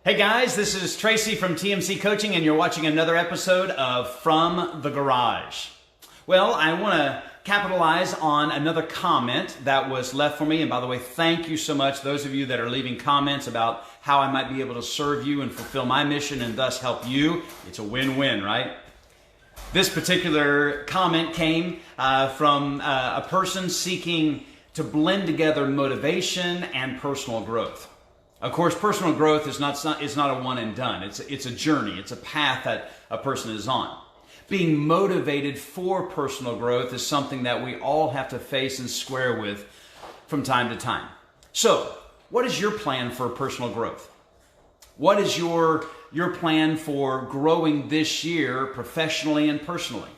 Hey guys, this is Tracy from TMC Coaching and you're watching another episode of From the Garage. Well, I want to capitalize on another comment that was left for me. And by the way, thank you so much, those of you that are leaving comments about how I might be able to serve you and fulfill my mission and thus help you. It's a win-win, right? This particular comment came from a person seeking to blend together motivation and personal growth. Of course, personal growth is not a one and done. It's a journey. It's a path that a person is on. Being motivated for personal growth is something that we all have to face and square with from time to time. So, what is your plan for personal growth? What is your plan for growing this year professionally and personally?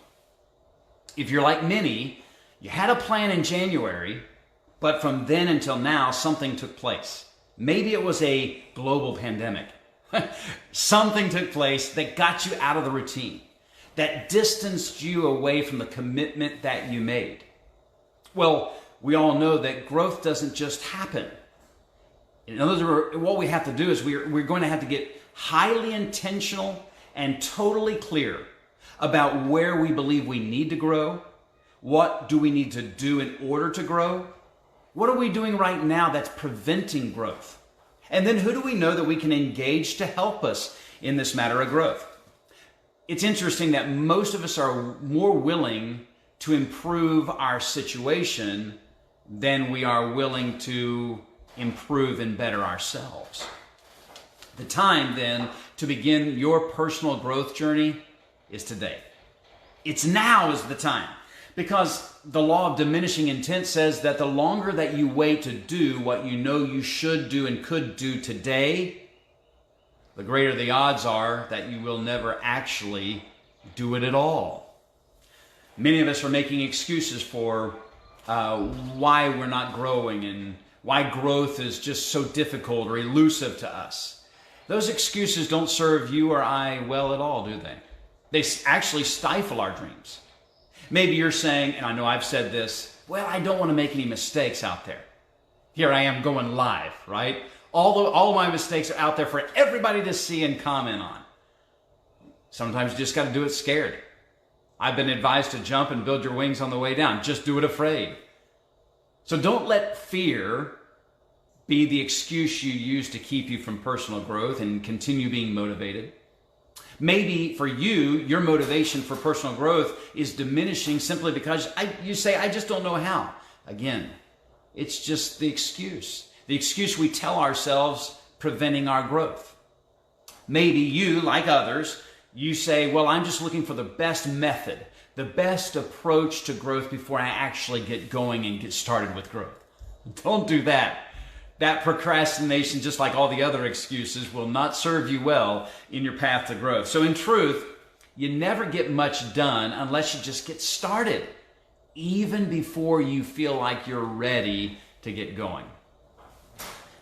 If you're like many, you had a plan in January, but from then until now, something took place. Maybe it was a global pandemic. Something took place that got you out of the routine, that distanced you away from the commitment that you made. Well, we all know that growth doesn't just happen. In other words, what we have to do is we're going to have to get highly intentional and totally clear about where we believe we need to grow. What do we need to do in order to grow? What are we doing right now that's preventing growth? And then who do we know that we can engage to help us in this matter of growth? It's interesting that most of us are more willing to improve our situation than we are willing to improve and better ourselves. The time then to begin your personal growth journey is today. It's now is the time. Because the law of diminishing intent says that the longer that you wait to do what you know you should do and could do today, the greater the odds are that you will never actually do it at all. Many of us are making excuses for why we're not growing and why growth is just so difficult or elusive to us. Those excuses don't serve you or I well at all, do they? They actually stifle our dreams. Maybe you're saying, and I know I've said this, well, I don't want to make any mistakes out there. Here I am going live, right? All of my mistakes are out there for everybody to see and comment on. Sometimes you just got to do it scared. I've been advised to jump and build your wings on the way down. Just do it afraid. So don't let fear be the excuse you use to keep you from personal growth and continue being motivated. Maybe for you, your motivation for personal growth is diminishing simply because you say, I just don't know how. Again, it's just the excuse we tell ourselves preventing our growth. Maybe you, like others, you say, well, I'm just looking for the best method, the best approach to growth before I actually get going and get started with growth. Don't do that. That procrastination, just like all the other excuses, will not serve you well in your path to growth. So in truth, you never get much done unless you just get started, even before you feel like you're ready to get going.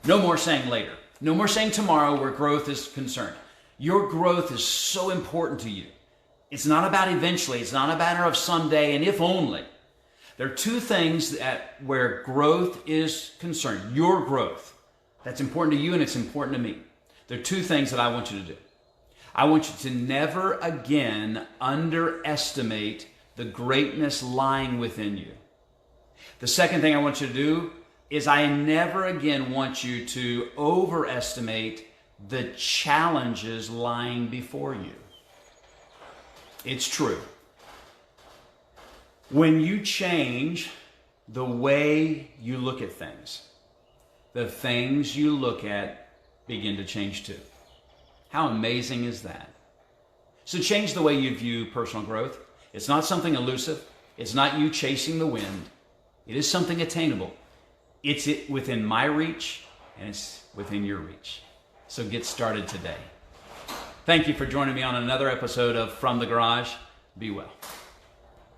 No more saying later. No more saying tomorrow where growth is concerned. Your growth is so important to you. It's not about eventually. It's not a matter of someday and if only. There are two things where growth is concerned. Your growth. That's important to you and it's important to me. There are two things that I want you to do. I want you to never again underestimate the greatness lying within you. The second thing I want you to do is I never again want you to overestimate the challenges lying before you. It's true. When you change the way you look at things, the things you look at begin to change too. How amazing is that? So change the way you view personal growth. It's not something elusive. It's not you chasing the wind. It is something attainable. It's within my reach and it's within your reach. So get started today. Thank you for joining me on another episode of From the Garage. Be well.